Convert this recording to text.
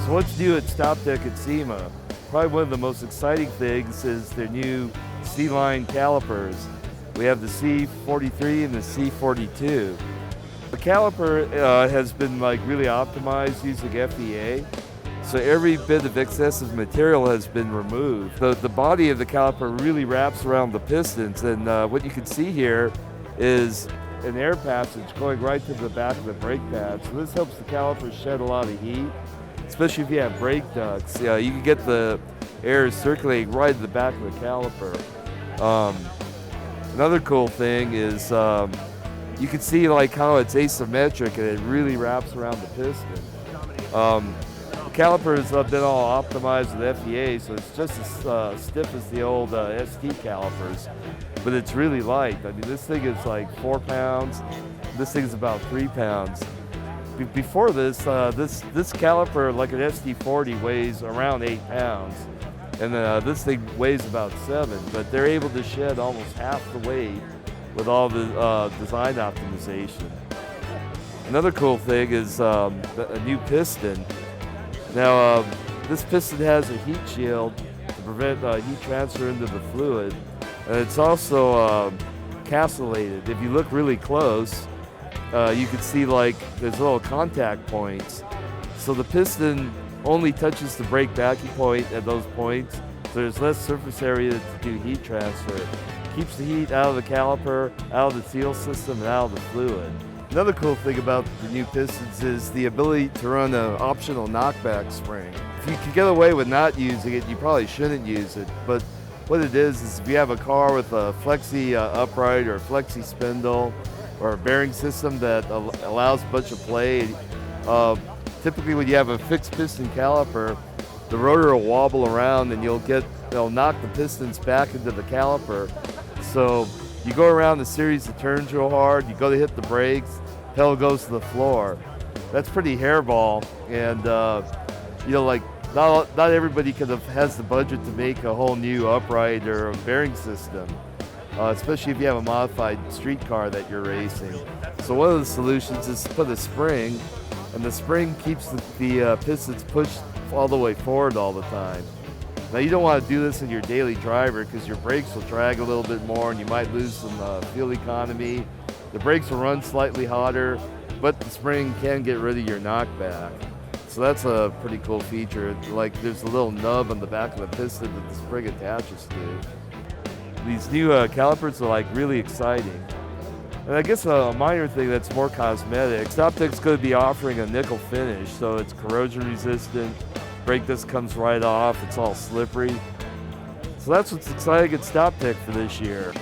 So what's new at StopTech at SEMA? Probably one of the most exciting things is their new C-line calipers. We have the C43 and the C42. The caliper has been really optimized using FEA. So every bit of excessive material has been removed. The body of the caliper really wraps around the pistons, and what you can see here is an air passage going right to the back of the brake pad. So this helps the caliper shed a lot of heat, especially if you have brake ducts. You can get the air circulating right at the back of the caliper. Another cool thing is you can see how it's asymmetric and it really wraps around the piston. The calipers have been all optimized with FEA, so it's just as stiff as the old ST calipers, but it's really light. I mean, this thing is like 4 pounds. This thing is about 3 pounds. Before this, this caliper, like an ST40, weighs around 8 pounds, and this thing weighs about 7. But they're able to shed almost half the weight with all the design optimization. Another cool thing is a new piston. Now, this piston has a heat shield to prevent heat transfer into the fluid, and it's also castellated. If you look really close, you can see there's little contact points. So the piston only touches the brake backing point at those points, so there's less surface area to do heat transfer. Keeps the heat out of the caliper, out of the seal system, and out of the fluid. Another cool thing about the new pistons is the ability to run an optional knockback spring. If you can get away with not using it, you probably shouldn't use it. But what it is if you have a car with a flexi upright or a flexi spindle or a bearing system that allows a bunch of play, typically when you have a fixed piston caliper, the rotor will wobble around and it'll knock the pistons back into the caliper. So you go around a series of turns real hard, you go to hit the brakes, pedal goes to the floor. That's pretty hairball, and not everybody has the budget to make a whole new upright or a bearing system, especially if you have a modified street car that you're racing. So one of the solutions is to put a spring, and the spring keeps the pistons pushed all the way forward all the time. Now you don't want to do this in your daily driver because your brakes will drag a little bit more and you might lose some fuel economy. The brakes will run slightly hotter, but the spring can get rid of your knockback. So that's a pretty cool feature. There's a little nub on the back of the piston that the spring attaches to. These new calipers are really exciting. And I guess a minor thing that's more cosmetic, StopTech's going to be offering a nickel finish, so it's corrosion resistant. Brake disc comes right off, it's all slippery. So that's what's exciting at StopTech for this year.